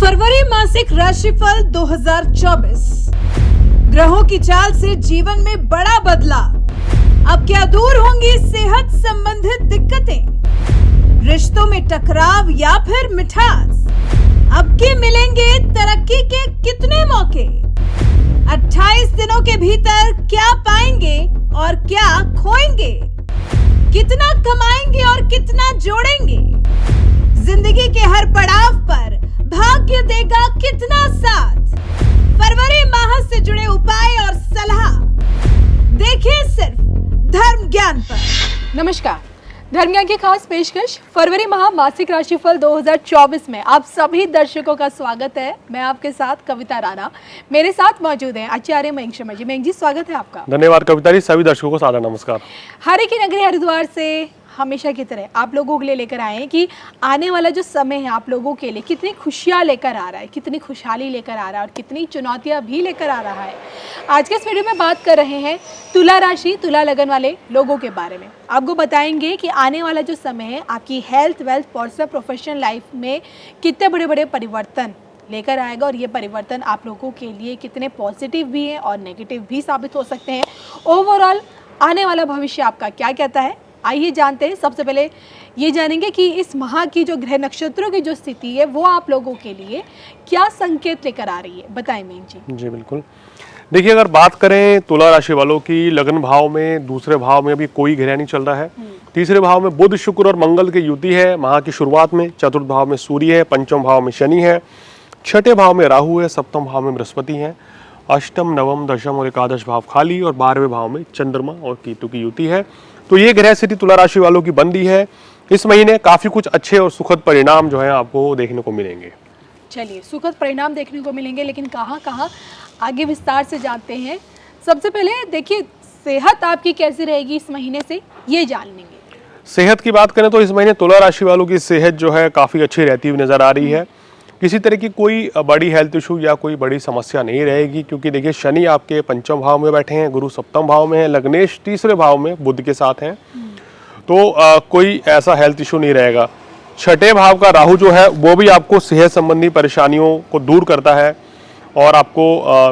फरवरी मासिक राशिफल 2024। ग्रहों की चाल से जीवन में बड़ा बदलाव। अब क्या दूर होंगी सेहत संबंधित दिक्कतें, रिश्तों में टकराव या फिर मिठास। अब के मिलेंगे तरक्की के कितने मौके। 28 दिनों के भीतर क्या पाएंगे और क्या खोएंगे, कितना कमाएंगे और कितना जोड़ेंगे। जिंदगी के हर पड़ाव पर भाग्य देगा कितना साथ। फरवरी माह से जुड़े उपाय और सलाह देखिए सिर्फ धर्म ज्ञान पर। नमस्कार, धर्म ज्ञान की खास पेशकश फरवरी माह मासिक राशिफल 2024 में आप सभी दर्शकों का स्वागत है। मैं आपके साथ कविता राणा, मेरे साथ मौजूद हैं आचार्य मयंक शर्मा जी। मयंक जी, स्वागत है आपका। धन्यवाद कविता जी, सभी दर्शकों को सादर नमस्कार। हरि की नगरी हरिद्वार से हमेशा की तरह आप लोगों के लिए लेकर आए हैं कि आने वाला जो समय है आप लोगों के लिए कितनी खुशियाँ लेकर आ रहा है, कितनी खुशहाली लेकर आ रहा है और कितनी चुनौतियाँ भी लेकर आ रहा है। आज के इस वीडियो में बात कर रहे हैं तुला राशि, तुला लगन वाले लोगों के बारे में। आपको बताएंगे कि आने वाला जो समय है आपकी health, wealth, personal, professional life में कितने बड़े बड़े परिवर्तन लेकर आएगा और ये परिवर्तन आप लोगों के लिए कितने पॉजिटिव भी हैं और नेगेटिव भी साबित हो सकते हैं। ओवरऑल आने वाला भविष्य आपका क्या कहता है, आइए जानते हैं। सबसे पहले ये जानेंगे कि इस माह की जो ग्रह नक्षत्रों की जो स्थिति है वो आप लोगों के लिए क्या संकेत लेकर आ रही है, बताएं मयंक जी। जी बिल्कुल, देखिए अगर बात करें तुला राशि वालों की, लगन भाव में दूसरे भाव में अभी कोई ग्रह नहीं चल रहा है। तीसरे भाव में बुध, शुक्र और मंगल की युति है माह की शुरुआत में। चतुर्थ भाव में सूर्य है, पंचम भाव में शनि है, छठे भाव में राहु है, सप्तम भाव में बृहस्पति है, अष्टम, नवम, दशम और एकादश भाव खाली और 12वें भाव में चंद्रमा और केतु की युति है। तो ये ग्रह स्थिति तुला राशि वालों की बन रही है। इस महीने काफी कुछ अच्छे और सुखद परिणाम जो है आपको देखने को मिलेंगे। चलिए, सुखद परिणाम देखने को मिलेंगे, लेकिन कहाँ कहाँ आगे विस्तार से जानते हैं। सबसे पहले देखिए सेहत आपकी कैसी रहेगी इस महीने से, ये जान लेंगे। सेहत की बात करें तो इस महीने तुला राशि वालों की सेहत जो है काफी अच्छी रहती हुई नजर आ रही है। किसी तरह की कोई बड़ी हेल्थ इशू या कोई बड़ी समस्या नहीं रहेगी, क्योंकि देखिए शनि आपके पंचम भाव में बैठे हैं, गुरु सप्तम भाव में है, लग्नेश तीसरे भाव में बुध के साथ हैं। तो कोई ऐसा हेल्थ इशू नहीं रहेगा। छठे भाव का राहु जो है वो भी आपको सेहत संबंधी परेशानियों को दूर करता है और आपको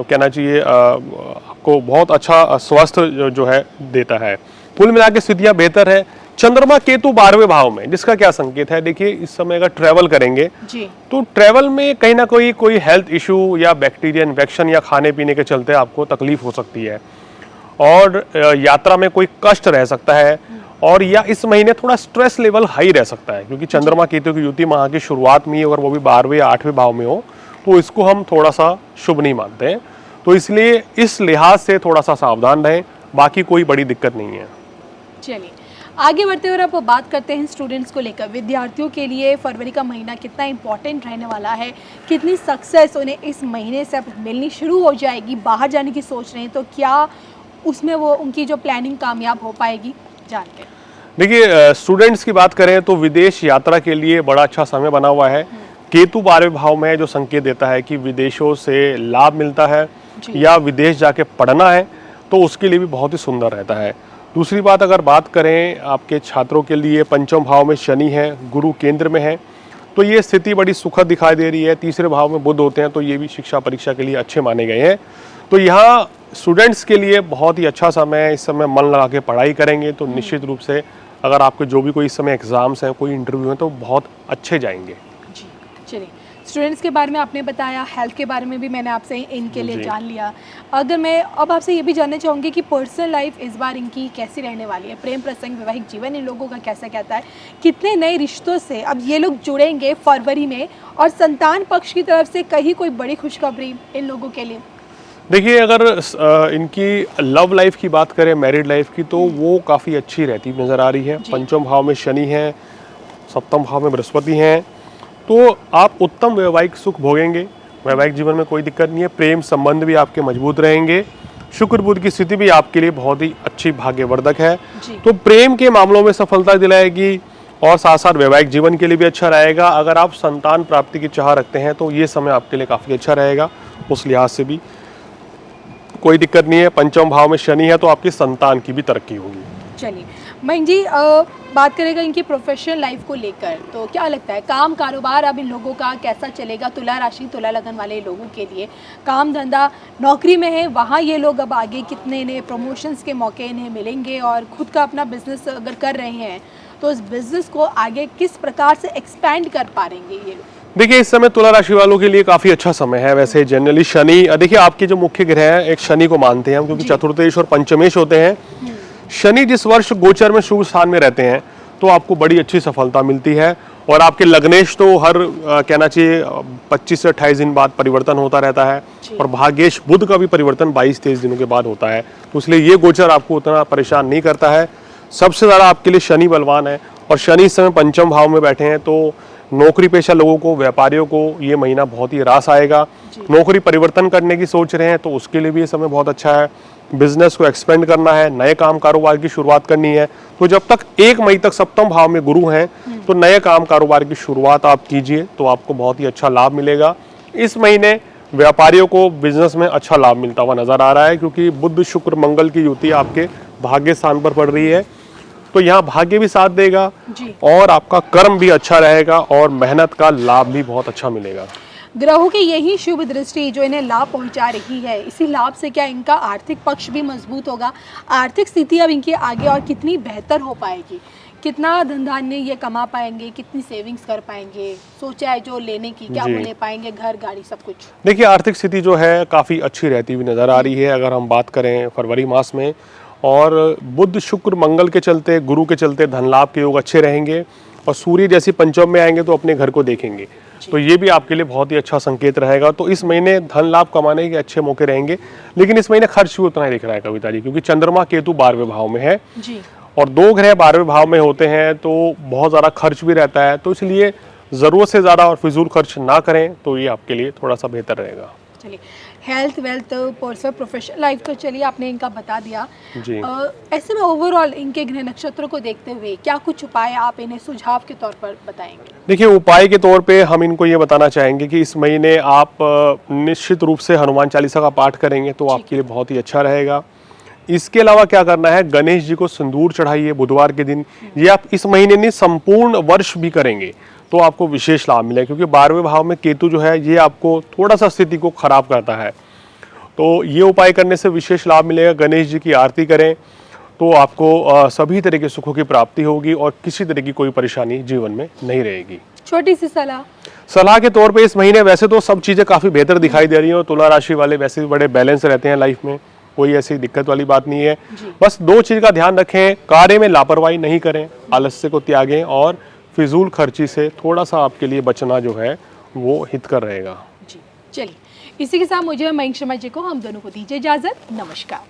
कहना चाहिए आपको बहुत अच्छा स्वास्थ्य जो है देता है। कुल मिला के स्थितियाँ बेहतर है। चंद्रमा केतु 12वें भाव में, जिसका क्या संकेत है, देखिए इस समय अगर ट्रैवल करेंगे जी, तो ट्रैवल में कहीं ना कोई हेल्थ इशू या बैक्टीरिया इन्फेक्शन या खाने पीने के चलते आपको तकलीफ हो सकती है और यात्रा में कोई कष्ट रह सकता है और या इस महीने थोड़ा स्ट्रेस लेवल हाई रह सकता है, क्योंकि चंद्रमा केतु की युति माह की शुरुआत में ही अगर वो भी 12वें या 8वें भाव में हो तो इसको हम थोड़ा सा शुभ नहीं मानते हैं। तो इसलिए इस लिहाज से थोड़ा सा सावधान रहें, बाकी कोई बड़ी दिक्कत नहीं है। चलिए आगे बढ़ते हुए अब बात करते हैं स्टूडेंट्स को लेकर। विद्यार्थियों के लिए फरवरी का महीना कितना इंपॉर्टेंट रहने वाला है, कितनी सक्सेस उन्हें इस महीने से अब मिलनी शुरू हो जाएगी। बाहर जाने की सोच रहे हैं तो क्या उसमें वो उनकी जो प्लानिंग कामयाब हो पाएगी, जानते हैं। देखिए स्टूडेंट्स की बात करें तो विदेश यात्रा के लिए बड़ा अच्छा समय बना हुआ है। केतु 12वें भाव में जो संकेत देता है कि विदेशों से लाभ मिलता है या विदेश जाके पढ़ना है तो उसके लिए भी बहुत ही सुंदर रहता है। दूसरी बात अगर बात करें आपके छात्रों के लिए, पंचम भाव में शनि है, गुरु केंद्र में है, तो ये स्थिति बड़ी सुखद दिखाई दे रही है। तीसरे भाव में बुध होते हैं तो ये भी शिक्षा परीक्षा के लिए अच्छे माने गए हैं। तो यहाँ स्टूडेंट्स के लिए बहुत ही अच्छा समय है। इस समय मन लगा के पढ़ाई करेंगे तो निश्चित रूप से अगर आपके जो भी कोई इस समय एग्जाम्स हैं, कोई इंटरव्यू हैं तो बहुत अच्छे जाएंगे। जी, चलिए स्टूडेंट्स के बारे में आपने बताया, हेल्थ के बारे में भी मैंने आपसे इनके लिए जान लिया। अगर मैं अब आपसे ये भी जानना चाहूँगी कि पर्सनल लाइफ इस बार इनकी कैसी रहने वाली है, प्रेम प्रसंग, वैवाहिक जीवन इन लोगों का कैसा कहता है, कितने नए रिश्तों से अब ये लोग जुड़ेंगे फरवरी में और संतान पक्ष की तरफ से कहीं कोई बड़ी खुशखबरी इन लोगों के लिए। देखिए अगर इनकी लव लाइफ की बात करें, मैरिड लाइफ की, तो वो काफ़ी अच्छी रहती नज़र आ रही है। पंचम भाव में शनि है, सप्तम भाव में बृहस्पति हैं, तो आप उत्तम वैवाहिक सुख भोगेंगे। वैवाहिक जीवन में कोई दिक्कत नहीं है। प्रेम संबंध भी आपके मजबूत रहेंगे। शुक्र बुध की स्थिति भी आपके लिए बहुत ही अच्छी भाग्यवर्धक है, तो प्रेम के मामलों में सफलता दिलाएगी और साथ साथ वैवाहिक जीवन के लिए भी अच्छा रहेगा। अगर आप संतान प्राप्ति की चाह रखते हैं तो ये समय आपके लिए काफ़ी अच्छा रहेगा, उस लिहाज से भी कोई दिक्कत नहीं है। पंचम भाव में शनि है तो आपकी संतान की भी तरक्की होगी। चलिए मयंक जी बात करेगा इनकी प्रोफेशनल लाइफ को लेकर, तो क्या लगता है काम कारोबार अब इन लोगों का कैसा चलेगा? तुला राशि तुला लगन वाले लोगों के लिए काम धंधा नौकरी में है, वहाँ ये लोग अब आगे कितने नए प्रमोशंस के मौके इन्हें मिलेंगे और खुद का अपना बिजनेस अगर कर रहे हैं तो इस बिजनेस को आगे किस प्रकार से एक्सपैंड कर पाएंगे ये लोग? देखिए, इस समय तुला राशि वालों के लिए काफी अच्छा समय है। वैसे जनरली शनि, देखिए आपके जो मुख्य ग्रह हैं, एक शनि को मानते हैं हम, क्योंकि चतुर्थेश और पंचमेश होते हैं। शनि जिस वर्ष गोचर में शुभ स्थान में रहते हैं तो आपको बड़ी अच्छी सफलता मिलती है, और आपके लग्नेश तो हर कहना चाहिए 25 से 28 दिन बाद परिवर्तन होता रहता है, और भाग्येश बुध का भी परिवर्तन 22-23 दिनों के बाद होता है। तो इसलिए ये गोचर आपको उतना परेशान नहीं करता है। सबसे ज़्यादा आपके लिए शनि बलवान है, और शनि इस समय पंचम भाव में बैठे हैं, तो नौकरी पेशा लोगों को, व्यापारियों को ये महीना बहुत ही रास आएगा। नौकरी परिवर्तन करने की सोच रहे हैं तो उसके लिए भी ये समय बहुत अच्छा है। बिजनेस को एक्सपेंड करना है, नए काम कारोबार की शुरुआत करनी है, तो जब तक 1 मई तक सप्तम भाव में गुरु हैं तो नए काम कारोबार की शुरुआत आप कीजिए तो आपको बहुत ही अच्छा लाभ मिलेगा। इस महीने व्यापारियों को बिजनेस में अच्छा लाभ मिलता हुआ नजर आ रहा है, क्योंकि बुध शुक्र मंगल की युति आपके भाग्य स्थान पर पड़ रही है, तो यहाँ भाग्य भी साथ देगा और आपका कर्म भी अच्छा रहेगा और मेहनत का लाभ भी बहुत अच्छा मिलेगा। ग्रहों की यही शुभ दृष्टि जो इन्हें लाभ पहुंचा रही है, इसी लाभ से क्या इनका आर्थिक पक्ष भी मजबूत होगा? आर्थिक स्थिति अब इनकी आगे और कितनी बेहतर हो पाएगी? कितना धन धान्य ये कमा पाएंगे, कितनी सेविंग्स कर पाएंगे, सोचा है जो लेने की, क्या वो ले पाएंगे, घर गाड़ी सब कुछ? देखिए, आर्थिक स्थिति जो है काफ़ी अच्छी रहती हुई नज़र आ रही है अगर हम बात करें फरवरी मास में, और बुध शुक्र मंगल के चलते, गुरु के चलते धन लाभ के योग अच्छे रहेंगे, और सूर्य जैसी पंचम में आएंगे तो अपने घर को देखेंगे, तो ये भी आपके लिए बहुत ही अच्छा संकेत रहेगा। तो इस महीने धन लाभ कमाने के अच्छे मौके रहेंगे, लेकिन इस महीने खर्च भी उतना ही दिख रहा है कविता जी, क्योंकि चंद्रमा केतु 12वें भाव में है जी, और 2 ग्रह 12वें भाव में होते हैं तो बहुत ज़्यादा खर्च भी रहता है, तो इसलिए ज़रूरत से ज़्यादा और फिजूल खर्च ना करें तो ये आपके लिए थोड़ा सा बेहतर रहेगा। चलिए, health wealth personal professional life तो चलिए आपने इनका बता दिया जी। ऐसे में ओवरऑल इनके ग्रह नक्षत्रों को देखते हुए क्या कुछ उपाय आप इन्हें सुझाव के तौर पर बताएंगे? देखिए, उपाय के तौर पे हम इनको ये बताना चाहेंगे कि इस महीने आप निश्चित रूप से हनुमान चालीसा का पाठ करेंगे तो आपके लिए बहुत ही अच्छा रहेगा। इसके अलावा क्या करना है, गणेश जी को सिंदूर चढ़ाइए बुधवार के दिन। ये आप इस महीने नहीं, संपूर्ण वर्ष भी करेंगे तो आपको विशेष लाभ मिलेगा, क्योंकि 12वें भाव में केतु जो है ये आपको थोड़ा सा स्थिति को खराब करता है, तो ये उपाय करने से विशेष लाभ मिलेगा। गणेश जी की आरती करें तो आपको सभी तरह के सुखों की प्राप्ति होगी और किसी तरह की कोई परेशानी जीवन में नहीं रहेगी। छोटी सी सलाह के तौर पे इस महीने वैसे तो सब चीज़ें काफ़ी बेहतर दिखाई दे रही हैं और तुला राशि वाले वैसे भी बड़े बैलेंस रहते हैं लाइफ में, कोई ऐसी दिक्कत वाली बात नहीं है। बस 2 चीज़ का ध्यान रखें, कार्य में लापरवाही नहीं करें, आलस्य को त्यागें और फिजूल खर्ची से थोड़ा सा आपके लिए बचना जो है वो हितकर रहेगा। जी, चलिए इसी के साथ मुझे मयंक शर्मा जी को हम दोनों को दीजिए इजाज़त। नमस्कार।